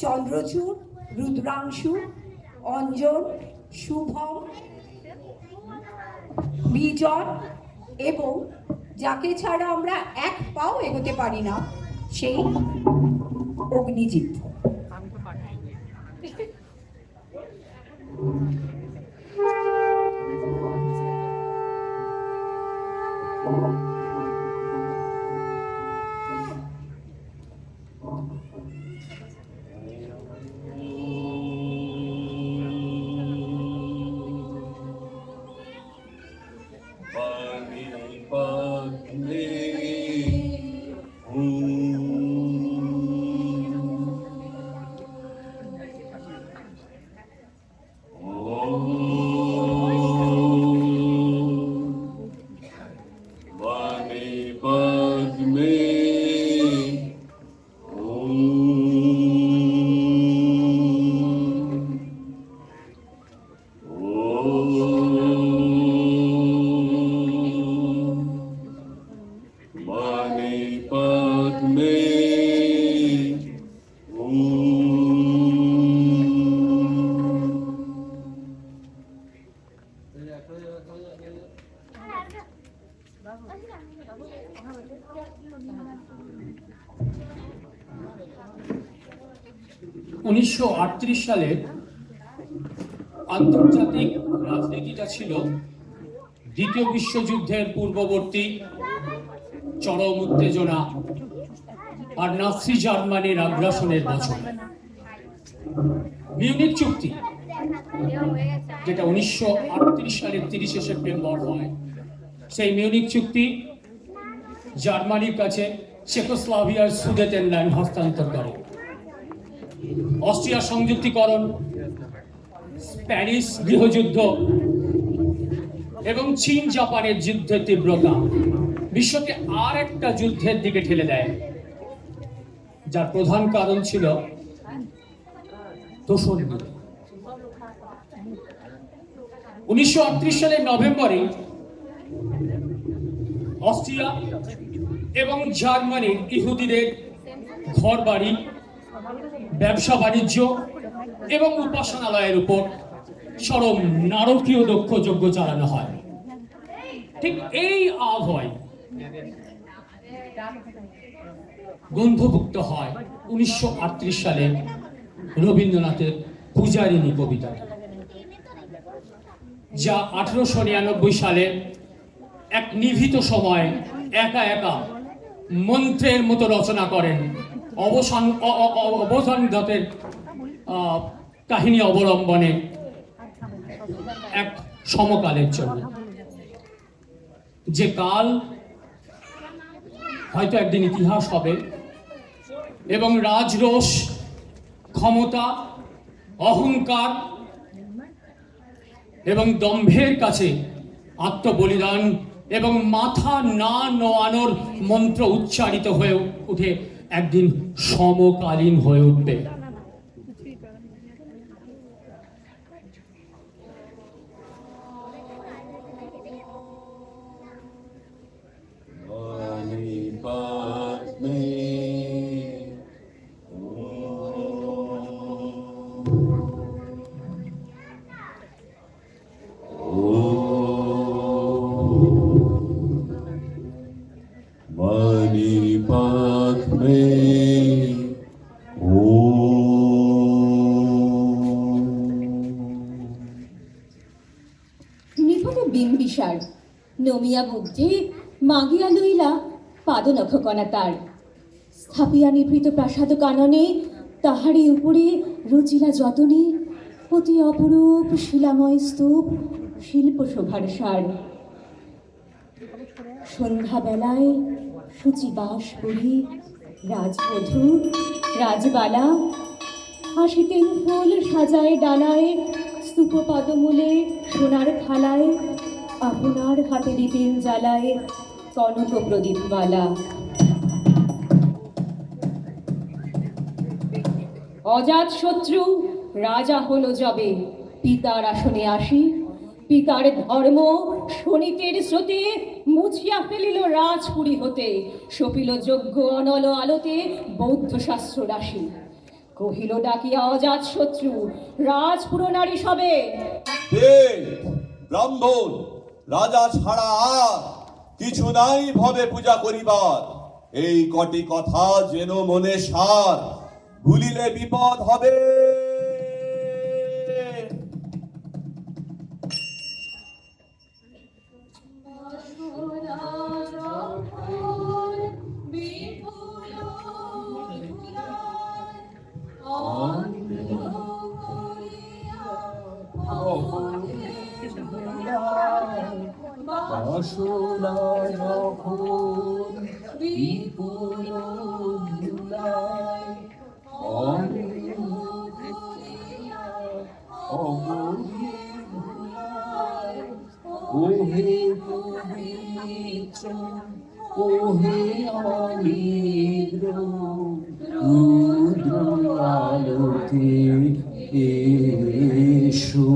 চন্দ্রচূড়, রুদ্রাংশু, অঞ্জন, শুভম, বিজন এবং যাকে ছাড়া আমরা এক পাও এগোতে পারি না সেই অগ্নিজিৎ। উনিশশো সালে আন্তর্জাতিক রাজনীতিটা ছিল দ্বিতীয় বিশ্বযুদ্ধের পূর্ববর্তী চরম উত্তেজনা আর নাৎসি জার্মানির আগ্রাসনের বছর। মিউনিক চুক্তি, যেটা 1938 সালের 30 সেপ্টেম্বর হয়, সেই মিউনিক চুক্তি জার্মানির কাছে চেকোস্লোভাকিয়ার সুদেটেনল্যান্ড হস্তান্তর করে। অস্ট্রিয়া সংযুক্তিকরণ, স্প্যানিশ গৃহযুদ্ধ এবং চীন জাপানের যুদ্ধের তীব্রতা বিশ্বকে আর একটা যুদ্ধের দিকে ঠেলে দেয়, যার প্রধান কারণ ছিল দোসর যুদ্ধ। 1938 সালের নভেম্বরে অস্ট্রিয়া এবং জার্মানির ইহুদিদের ঘরবাড়ি, ব্যবসা বাণিজ্য এবং উপাসনালয়ের উপর চরম নারকীয় দক্ষযজ্ঞ চালানো হয়। ঠিক এই আবহাওয়ায় গ্রন্থভুক্ত হয় 1938 সালে রবীন্দ্রনাথের পূজারিণী কবিতা, যা 1899 সালে এক নিভৃত সময় একা একা মন্ত্রের মতো রচনা করেন অবসানঘাতের কাহিনী অবলম্বনে এক সমকালের জন্য, যে কাল হয়তো একদিন ইতিহাস হবে এবং রাজরোষ, ক্ষমতা, অহংকার এবং দম্ভের কাছে আত্মবলিদান এবং মাথা না নোয়ানোর মন্ত্র উচ্চারিত হয়ে উঠে একদিন সমকালীন হয়ে উঠবে। বিম্বিসার নমিয়া বুদ্ধে মাগিয়া লইলা পাদনখ কণা তার, স্থাপিয়া নিভৃত প্রাসাদ কাননে তাহারি উপরে রচিলা যতনে অতি অপরূপ শিলাময় স্তূপ শিল্প শোভার সার। সন্ধ্যাবেলায় শুচিবাস করি রাজবধূ রাজবালা, আসিতেন ফুল সাজায় ডালায়, স্তূপ পদমূলে সোনার থালায়, আপনার হাতে দিতেন জ্বালায় কনক প্রদীপমালা। অজাত শত্রু রাজা হলো যবে, পিতার আসনে আসি, পিতার ধর্ম শনিতের স্রোতে মুছিয়া ফেলিল রাজপুরী হতে, সপিল যজ্ঞ অনল আলোতে বৌদ্ধ শাস্ত্র রাশি। কহিল ডাকিয়া অজাত শত্রু, রাজপুর নারী সবে। বেদ, ব্রাহ্মণ, রাজা ছাড়া আর কিছু নাই ভবে পূজা করিবার। এই কটি কথা যেন মনে সার, ভুলিলে বিপদ হবে। ওহে অনিদ্র রুদ্র আলোতে এসো।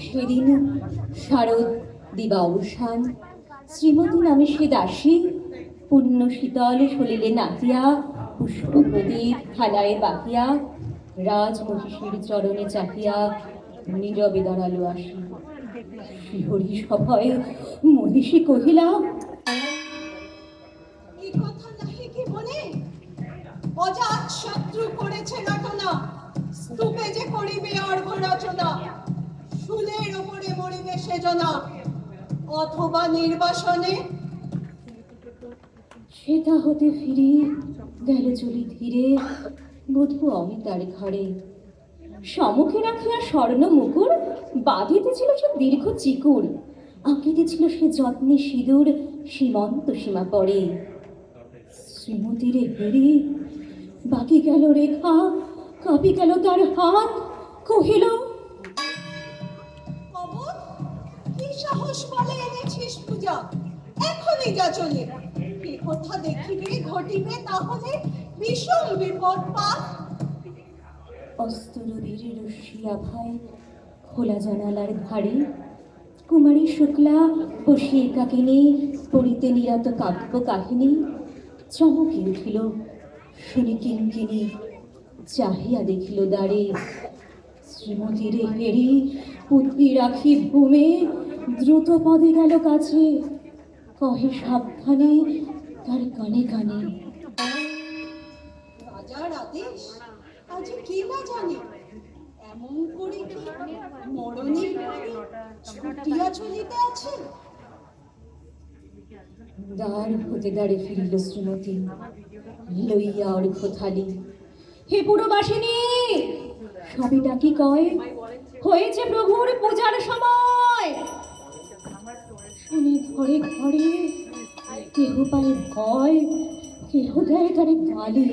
সেদিন শারদ দিবা অবসান, শ্রীমতী নামে সে দাসী পুণ্য শীতল সলিলে নাচিয়া, পুষ্প প্রদীপ থালায় বাকিয়া, রাজমহিষীর চরণে চাপিয়া নীরবে দাঁড়ালো আসি। শিহরি সভয়ে মহিষী কহিলা, এই কথা নাহি কি মনে? অজাত শত্রু করেছে রটনা, স্তূপে যে করিবে অর্ঘ রচনা, শুলের ওপরে মরিবে সেজনা, অথবা নির্বাসনে। সেটা হতে ফিরে গেল চলি ধীরে, বধূ অমিতার ঘরে। সম্মুখে রাখিয়া স্বর্ণ মুকুর, বাঁধিতেছিল সে দীর্ঘ চিকুর, আঁকিতেছিল সে যত্নে সিঁদুর, সীমন্ত সীমা পড়ে। শ্রীমতীরে হেরি বাকি গেল রেখা, কাঁপি গেল তার হাত, কহিল, অবোধ, কি সাহস বলে এনেছিস পূজা? এখনই যা চলে, এ কথা দেখিবে ঘটিবে তাহলে বিষম বিপদ পাক। অস্তরবীর রশ্মিয়া ভাই খোলা জানালার ধারে, কুমারী শুক্লা বসে একাকিনী পড়িতে নিরত কাব্য কাহিনী। চমকে উঠিল শুনি কিঙ্কিনী, চাহিয়া দেখিল দ্বারে। শ্রীমতীরে হেরি পুত্রী রাখি ভূমে, দ্রুত পদে গেল কাছে, কহে সাবধানে তার কানে কানে, রাজার আদেশ আজ কি না জানি, এমন করে কি মরণের পরে ছুটিয়া চলিতে আছে? দ্বার হতে দ্বারে ফিরিল শ্রীমতী, লইয়া অর্ঘ থালি। হে পুরবাসিনী, সবে ডাকি কয়, হয়েছে প্রভুর পূজার সময়। শুনে ঘরে ঘরে কেহ পায় ভয়, কেহ দেয় তারে গালি।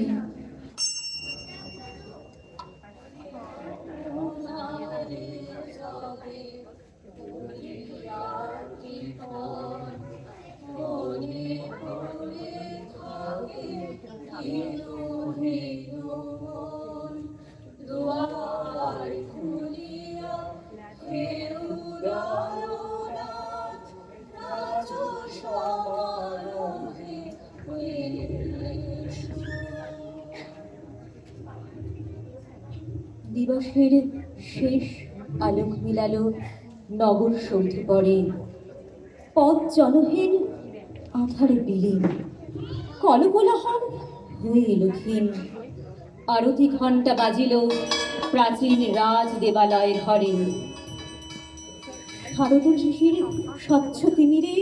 দিবসের শেষ আলোক মিলালো নগর সন্ধি পরে, পথ জনহীন আধারে বিলীন, কলকোলাহল হয়ে এলো ক্ষীণ। আরতি ঘণ্টা বাজিল প্রাচীন রাজ দেবালয় ঘরে। শারদ শিশির স্বচ্ছ তিমিরে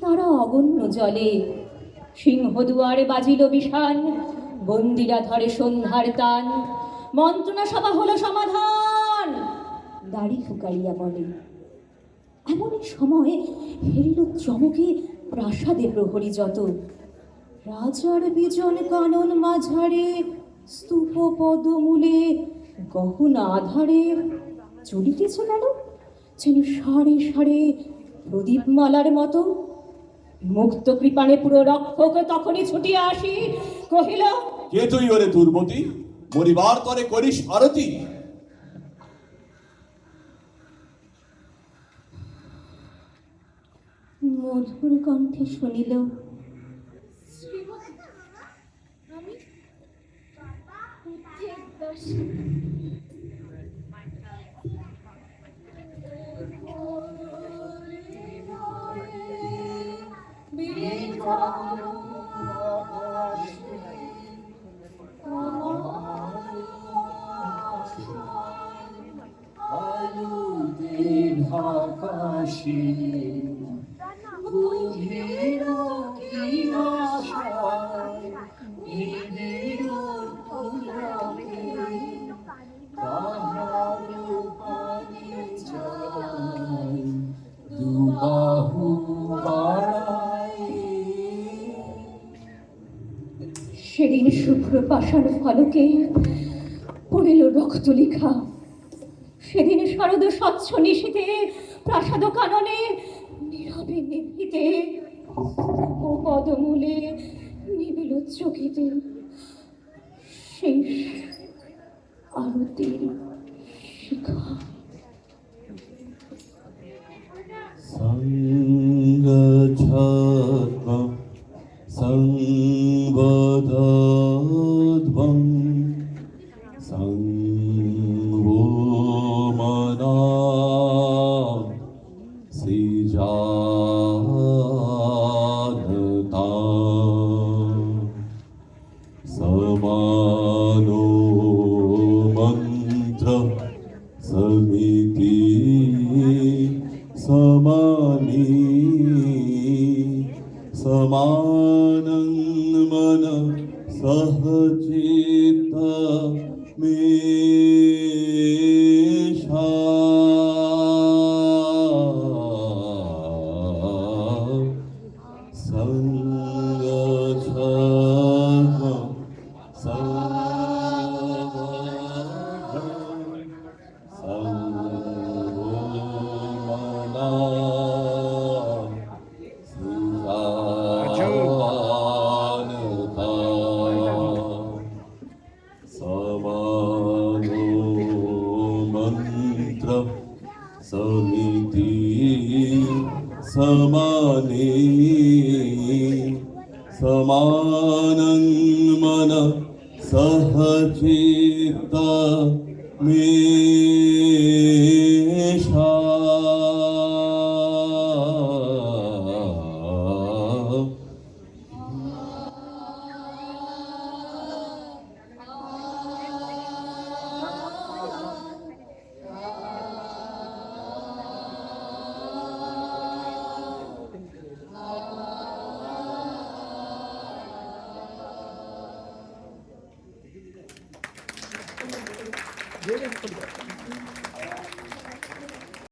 তারা অগণ্য জলে, সিংহদুয়ারে বাজিল বিষান, বন্দিরা ধরে সন্ধ্যার তান। মন্ত্রণা সভা হলো সমাধান, দাড়ি ফুকাইয়া বলে। এমন সময় হেরিল চমকে প্রাসাদে প্রহরী যত, রাজার বিজন কানন মাঝারে, স্তূপ পদমূলে গহনা আধারে চলিতেছে কেন যেন সারে সারে প্রদীপমালার মতো। মুক্ত কৃপাণে পুরো রক্ষক তখনই ছুটিয়া আসি, কহিল, কে তুই ওরে দুর্মতি, মরিবার তরে করিস আরতি? মধুর কণ্ঠে শুনিল, আলোদের আকাশে গভীর কিনাশায় নিবিড় পুলকে কাহারো পানে চাই দুবাহু বাড়াই। সেদিন শুভ্র পাষাণ ফলকে পড়িল রক্ত লিখা। সেদিন শারদ স্বচ্ছ নিশীতে প্রাসাদ কাননে নীরবে নিভৃতে ও পদমূলে নিবিল চকিতে শেষ আরতির শিখা। সংগচ্ছাত্মা সংবদধ্বং সংবো মনা সৃজানতা সমানো মন্ত্র সমিতি সমানি সমানং মন সহচিত মেষা সংগচ্ছাত্ম সংবমনা সৃজানতা সমানো মন্ত্র সমিতি সমানে সমানং মন সহচিত মেষা Very good.